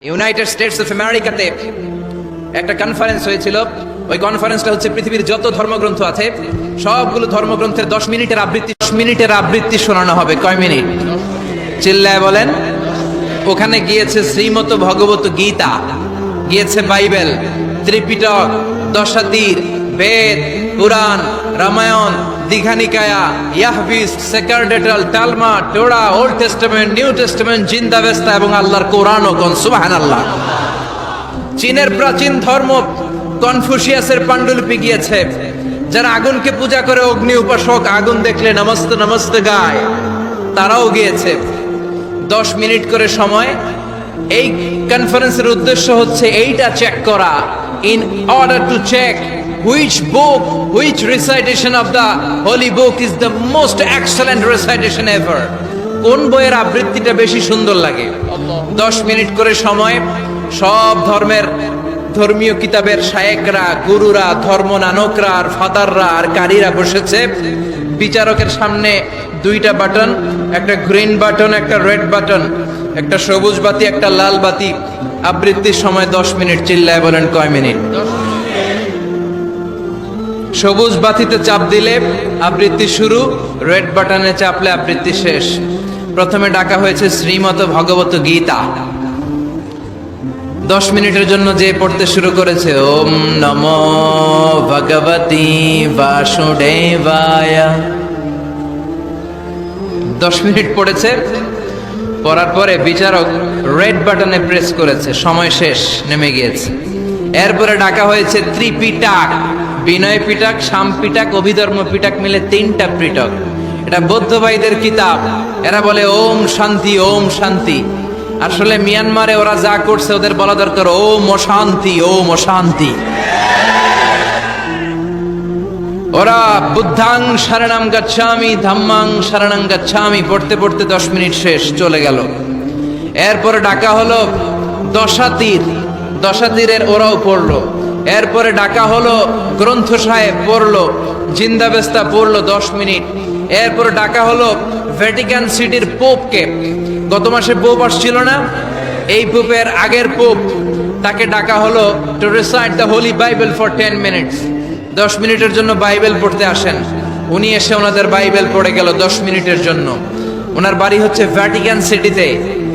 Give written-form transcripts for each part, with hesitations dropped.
United states of আমেরিকাতে একটা conference হয়েছিল। ওই কনফারেন্সটা হচ্ছে পৃথিবীর যত ধর্মগ্রন্থ আছে সবগুলো ধর্মগ্রন্থের 10 মিনিটের আবৃত্তি শোনানো হবে। কয় মিনিট? চিল্লায় বলেন। ওখানে গিয়েছে শ্রীমত ভগবত গীতা, গিয়েছে বাইবেল, ত্রিপিটক, দশাতীর, বেদ, পুরাণ, রামায়ণ, দীঘানিকায়া, ইয়াহবিস, সেকারডেটাল, Talmud, Torah, Old Testament, New Testament, Zend Avesta এবং আল্লাহর কোরআন ও কোন সুবহানাল্লাহ। চীনের প্রাচীন ধর্ম কনফুসিয়াসের পাণ্ডুলিপি গিয়েছে। যারা আগুনকে পূজা করে, অগ্নি উপাসক, আগুন দেখলে নমস্তে নমস্তে গায়, তারাও গিয়েছে। 10 মিনিট করে সময়। এই কনফারেন্সের উদ্দেশ্য হচ্ছে এইটা চেক করা, in order to check which book, which recitation of the holy book is the most excellent recitation ever. কোন বইয়ের আবৃত্তিটা বেশি সুন্দর লাগে। 10 মিনিট করে সময়। সব ধর্মের ধর্মীয় কিতাবের শায়েকরা, গুরুরা, ধর্ম নানকরা আর ফাদাররা আর কারীরা বসেছে। বিচারকের সামনে 2টা বাটন, একটা গ্রিন বাটন, একটা রেড বাটন, একটা সবুজ বাতি, একটা লাল বাতি। আবৃত্তির সময় 10 মিনিট। চিল্লায় বলেন কয় মিনিট? সবুজ বাতিতে চাপ দিলে আবৃত্তি শুরু, রেড বাটনে চাপলে আবৃত্তি শেষ। প্রথমে ডাকা হয়েছে শ্রীমত ভগবত গীতা। 10 মিনিটের জন্য যে পড়তে শুরু করেছে, ওম নমো ভগবতি বাসুদেবায়। 10 মিনিট পড়েছে। পড়ার পরে বিচারক রেড বাটনে প্রেস করেছে, সময় শেষ, নেমে গিয়েছে। এরপরে ডাকা হয়েছে ত্রিপিটক, বিনয় পিটক, শাম পিটক, অভিধর্ম পিটক মিলে 3টা পিটক। এটা বৌদ্ধ ভাইদের কিতাব। এরা বলে ওম শান্তি, ওম শান্তি। আসলে মিয়ানমারে ওরা যা করছে ওদের বলা দরকার ওম অশান্তি, ওম অশান্তি। ওরা বুদ্ধাং শরণং গচ্ছামি, ধাম্মাং শরণং গচ্ছামি পড়তে পড়তে 10 মিনিট শেষ, চলে গেল। এরপরে ডাকা হলো দশাতীর, দশাতীরের ওরাও পড়লো। এরপরে ডাকা হলো গ্রন্থ সাহেব, পড়লো। জিন্দাবেস্তা পড়লো 10 মিনিট। এরপরে ডাকা হলো ভ্যাটিকান সিটির পোপকে। গত মাসে পোপ আসছিল না? এই পোপের আগের পোপ, তাকে ডাকা হলো to recite the Holi Bible for 10 minutes. 10 মিনিটের জন্য বাইবেল পড়তে আসেন। উনি এসে ওনাদের বাইবেল পড়ে গেল 10 মিনিটের জন্য। ওনার বাড়ি হচ্ছে ভ্যাটিকান সিটিতে,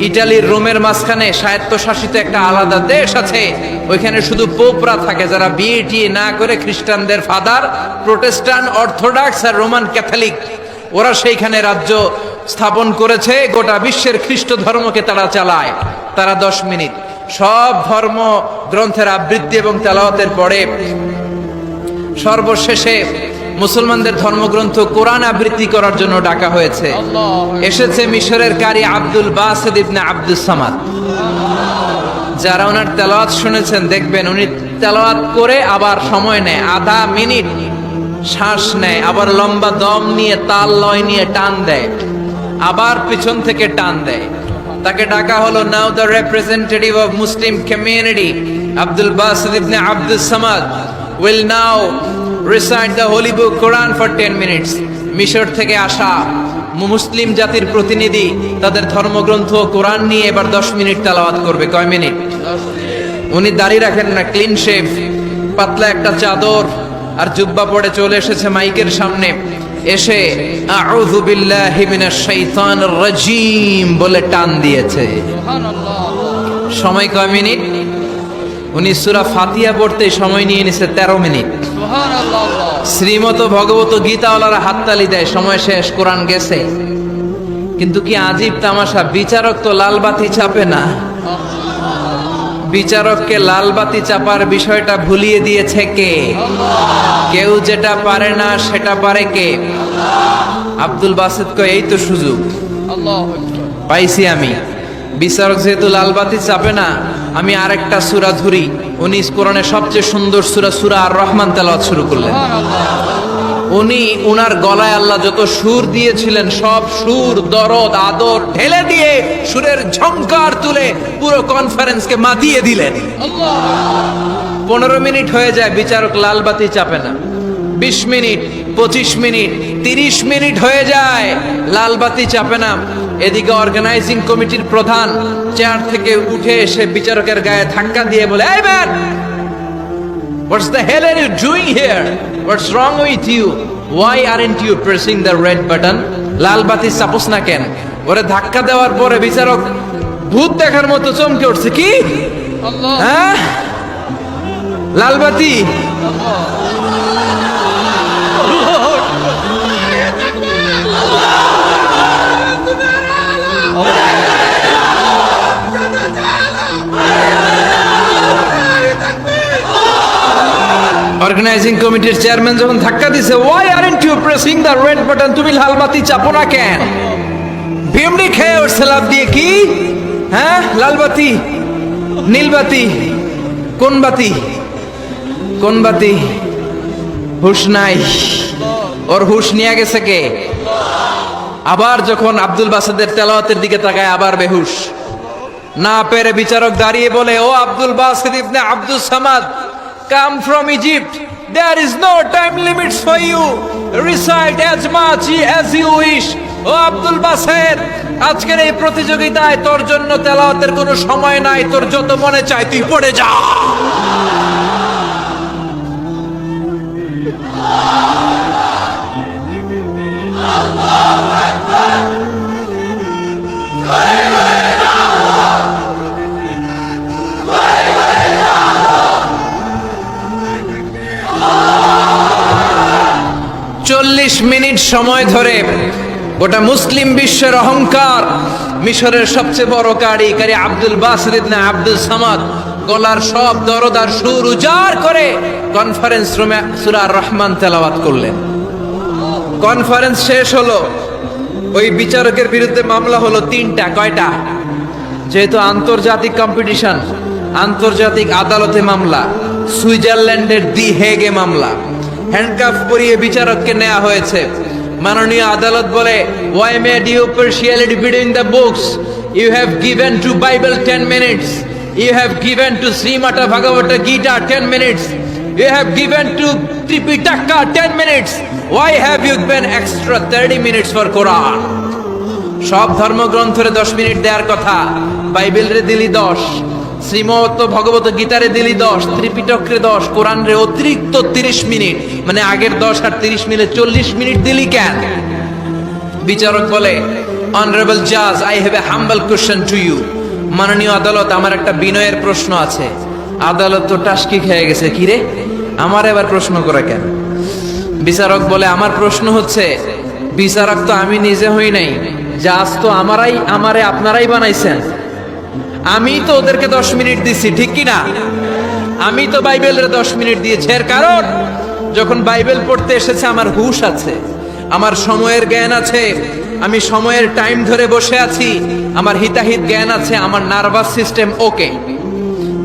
ইটালির রোমের মাঝখানে স্বায়ত্তশাসিত একটা আলাদা দেশ আছে। ওইখানে শুধু পোপরা থাকে, যারা বিয়ে টিয়ে না করে খ্রিস্টানদের ফাদার, প্রোটেস্ট্যান্ট, অর্থোডক্স আর রোমান ক্যাথলিক, ওরা সেইখানে রাজ্য স্থাপন করেছে। গোটা বিশ্বের খ্রিস্ট ধর্মকে তারা চালায়। তারা 10 মিনিট সব ধর্ম গ্রন্থের আবৃত্তি এবং তেলাওয়াতের পরে সর্বশেষে মুসলমানদের ধর্মগ্রন্থ কোরআন আবৃত্তি করার জন্য ডাকা হয়েছে। এসেছে মিশরের কারি আব্দুল বাসিত ইবনে আব্দুস সামাদ। যারা ওনার তেলাওয়াত শুনেছেন দেখবেন উনি তেলাওয়াত করে আবার সময় নেয়, আধা মিনিট শ্বাস নেয়, আবার লম্বা দম নিয়ে তাল লয় নিয়ে টান দেয়, আবার পিছন থেকে টান দেয়। তাকে ডাকা হলো now the representative of Muslim community Abdul Basit Ibne Abdus Samad will now recite the holy book Quran for 10 minutes. মিশর থেকে আসা মুসলিম জাতির প্রতিনিধি তাদের ধর্মগ্রন্থ কোরআন নিয়ে এবার 10 মিনিট তেলাওয়াত করবে। কয় মিনিট? উনি দাড়ি রাখেন না, ক্লিন শেভ, পাতলা একটা চাদর আর জুব্বা পরে চলে এসেছে মাইকের সামনে। এসে আউযু বিল্লাহি মিনাশ শাইতানির রাজীম বলে টান দিয়েছে। সময় কয় মিনিট? উনি সূরা ফাতিহা পড়তে সময় নিয়ে নিছে 13 মিনিট। শ্রীমত ভগবত গীতাওয়ালারা হাততালি দেয়, সময় শেষ, কোরআন গেছে। কিন্তু কি আজীব তামাশা, বিচারক তো লাল বাতি চাপে না। বিচারককে লাল বাতি চাপার বিষয়টা ভুলিয়ে দিয়েছে কে? কেউ যেটা পারে না সেটা পারে কে? আব্দুল বাসিত কয় এই তো সুযোগ পাইছি আমি। বিচারক যেহেতু লাল বাতি চাপে না, আমি আরেকটা সূরা ধরি। উনি কোরআনের সবচেয়ে সুন্দর সূরা, সূরা আর রহমান তেলাওয়াত শুরু করলেন। উনি উনার গলায় আল্লাহ যত সুর দিয়েছিলেন সব সুর, দরদ, আদর ঢেলে দিয়ে সুরের ঝংকার তুলে পুরো কনফারেন্সকে মাতিয়ে দিলেন। 15 মিনিট হয়ে যায়, বিচারক লাল বাতি চাপে না। 20 মিনিট, 25 মিনিট, 30 মিনিট হয়ে যায়, লাল বাতি চাপে না। এদিকে অর্গানাইজিং কমিটির প্রধান চেয়ার থেকে উঠে এসে বিচারকের গায়ে ধাক্কা দিয়ে বলে, এই man, what's the hell are you doing here? What's wrong with you? Why aren't you pressing the red button? লাল বাতি চাপোস না কেন? ওরে ধাক্কা দেওয়ার পরে বিচারক ভূত দেখার মতো চমকে উঠছে, কি হ্যাঁ লাল বাতি? অর্গানাইজিং কমিটির চেয়ারম্যান যখন ধাক্কা দিছে, why aren't you pressing the red button? তুমি লাল বাতি চাপো না কেন? বিএমডি খেয়ে উঠছে লাভ দিয়ে, কি হ্যাঁ লাল বাতি, নীল বাতি, কোন বাতি, কোন বাতি? হুশ নাই, ওর হুশ নিয়ে গেছে কে? আবার যখন আব্দুল বাসেদের তেলাওয়াতের দিকে তাকায় আবার বেহুশ। না পেরে বিচারক দাঁড়িয়ে বলে, ও আব্দুল বাসেদ ইবনে Abdus Samad, come from Egypt, there is no time limits for you, recite as much as you wish. ও আব্দুল বাসেদ, আজকের এই প্রতিযোগিতায় তোর জন্য তেলাওয়াতের কোনো সময় নাই, তোর যত মনে চায় তুই পড়ে যা। চল্লিশ মিনিট সময় ধরে গোটা মুসলিম বিশ্বের অহংকার, মিশরের সবচেয়ে বড় কারি আব্দুল বাসেদ ইবনে আব্দুস সামাদ গলার সব দরদার সুর উজাড় করে কনফারেন্স রুমে সূরা আর রহমান তেলাওয়াত করলেন। কনফারেন্স শেষ হলো, ওই বিচারকের বিরুদ্ধে মামলা হলো 3টা। কয়টা? যেহেতু আন্তর্জাতিক কম্পিটিশন, আন্তর্জাতিক আদালতে মামলা, সুইজারল্যান্ডের দি হেগে মামলা। হ্যান্ডকাফ পরিয়ে বিচারককে নেওয়া হয়েছে। মাননীয় আদালত বলে, why made you partiality between the books? You have given to Bible 10 minutes. You have given to Srimata Bhagavata Gita 10 minutes. You have given to Tripitaka 10 minutes. Why have you given extra 30 minutes for Quran? সব ধর্মগ্রন্থরে 10 minute দেওয়ার কথা, বাইবেলরে দিলি 10, শ্রীমত ভগবত গীতারে দিলি 10, ত্রিপিটকরে 10, কোরআনরে অতিরিক্ত 30 minute, মানে আগের 10 আর 30 মিলে 40 minute দিলি কেন? বিচারক বলে, অনারেবল জাজ, I have a humble question to you. মাননীয় আদালত, আমার একটা বিনয়ের প্রশ্ন আছে। আদালত তো টাসকি খেয়ে গেছে, কি রে আমার এবার প্রশ্ন করে কেন? বিচারক বলে, আমার প্রশ্ন হচ্ছে, বিচারক তো আমি নিজে হই নাই, জাজ তো আমারে আপনারাই বানাইছেন। আমি তো ওদেরকে 10 মিনিট দিছি, ঠিক কি না? আমি তো বাইবেলের 10 মিনিট দিয়েছি। এর কারণ, যখন বাইবেল পড়তে এসেছে আমার হুশ আছে, আমার সময়ের জ্ঞান আছে, আমি সময়ের টাইম ধরে বসে আছি, আমার হিতাহিত জ্ঞান আছে, আমার নার্ভাস সিস্টেম ওকে।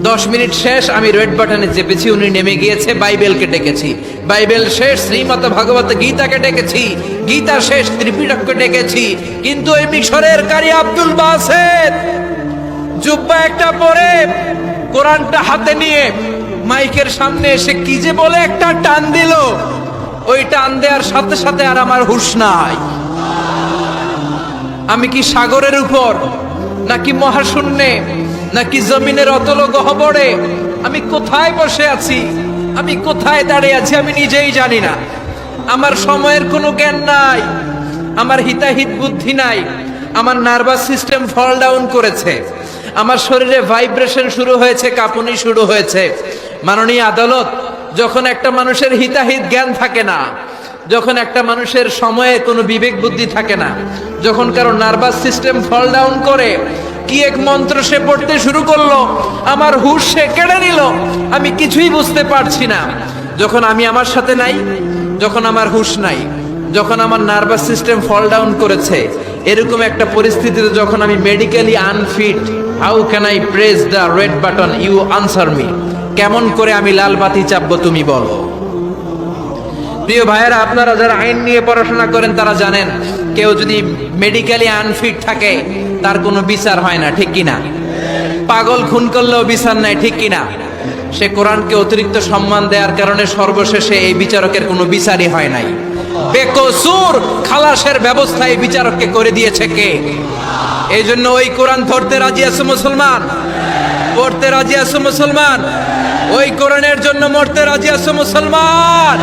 10 মিনিট শেষ, আমি রেড বাটনে চেপেছি, উনি নেমে গিয়েছে, বাইবেলকে ডেকেছি, বাইবেল শেষ, শ্রীমত ভগবত গীতাকে ডেকেছি, গীতা শেষ, ত্রিপিটককে ডেকেছি। কিন্তু এই মিশরের কারি আব্দুল বাসেদ জুব্বা একটা পরে কোরআনটা হাতে নিয়ে মাইকের সামনে এসে কি যে বলে একটা টান দিল, ওই টান দেওয়ার সাথে সাথে আর আমার হুঁশ নাই। আমি কি সাগরের উপর, নাকি মহাশূন্যে, নাকি জমিনের অতল গহ্বরে? আমি কোথায় বসে আছি, আমি কোথায় দাঁড়িয়ে আছি, আমি নিজেই জানি না। আমার সময়ের কোনো জ্ঞান নাই, আমার হিতাহিত বুদ্ধি নাই, আমার নার্ভাস সিস্টেম ফল ডাউন করেছে, আমার শরীরে ভাইব্রেশন শুরু হয়েছে, কাঁপুনি শুরু হয়েছে। মাননীয় আদালত, যখন একটা মানুষের হিতাহিত জ্ঞান থাকে না, যখন একটা মানুষের সময়ে কোনো বিবেক বুদ্ধি থাকে না, যখন কারো নার্ভাস সিস্টেম ফল ডাউন করে, কি এক মন্ত্র সে পড়তে শুরু করলো, আমার হুঁশ সে কেড়ে নিল, আমি কিছুই বুঝতে পারছি না। যখন আমি আমার সাথে নাই, যখন আমার হুঁশ নাই, যখন আমার নার্ভাস সিস্টেম ফল ডাউন করেছে, এরকম একটা পরিস্থিতিতে যখন আমি medically unfit, how can I press the red button? You answer me. কেমন করে আমি লাল বাতি চাপবো তুমি বলো। প্রিয় ভাইয়েরা, আপনারা যারা আইন নিয়ে পড়াশোনা করেন তারা জানেন, কেউ যদি মেডিকেলি আনফিট থাকে তার কোনো বিচার হয় না, ঠিক কিনা? পাগল খুন করলেও বিচার নাই, ঠিক কিনা? সে কোরআনকে অতিরিক্ত সম্মান দেওয়ার কারণে সর্বশেষে এই বিচারকের কোনো বিচারই হয় নাই। বেকসুর খালাসের ব্যবস্থা এই বিচারককে করে দিয়েছে কে? এই জন্য ওই কোরআন ধরতে রাজি আছে মুসলমান, পড়তে রাজি আছে মুসলমান, ওই কোরআনের জন্য মরতে রাজি আছে মুসলমান।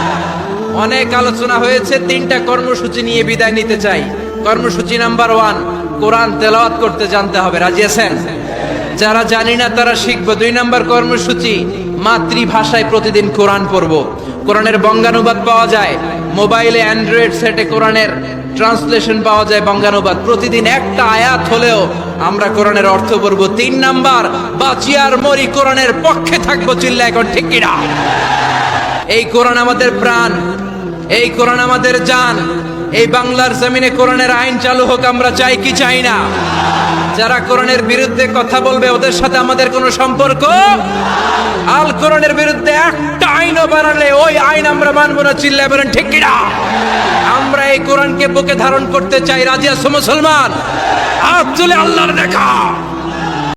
অনেক আলোচনা হয়েছে, 3টা কর্মসূচি নিয়ে বিদায় নিতে চাই। কর্মসূচি নাম্বার 1, কোরআন তেলাওয়াত করতে জানতে হবে। রাজি আছেন? যারা জানি না তারা শিখবো। 2 নম্বর কর্মসূচি, মাতৃভাষায় প্রতিদিন কোরআন পড়বো। কোরআনের বঙ্গানুবাদ পাওয়া যায় মোবাইলে, অ্যান্ড্রয়েড সেটে কোরআনের ট্রান্সলেশন পাওয়া যায় বঙ্গানুবাদ। প্রতিদিন একটা আয়াত হলেও আমরা কোরআনের অর্থ পড়বো। 3 নাম্বার, বাঁচিয়ার মরি কোরআনের পক্ষে থাকবো। চিল্লা এখন ঠিক কিনা? এই কোরআন আমাদের প্রাণ, এই কোরআন আমাদের জান। এই বাংলার জমিনে কোরআনের আইন চালু হোক, আমরা চাই কি চাই না? যারা কোরআনের বিরুদ্ধে কথা বলবে ওদের সাথে আমাদের কোনো সম্পর্ক। আল কোরআনের বিরুদ্ধে একটা আইনও বানালে ওই আইন আমরা মানবো না। চিল্লায় বলেন ঠিক কিনা? আমরা এই কোরআনকে বুকে ধারণ করতে চাই। রাজি আছো মুসলমান? হাত তুলে আল্লাহর দেখা।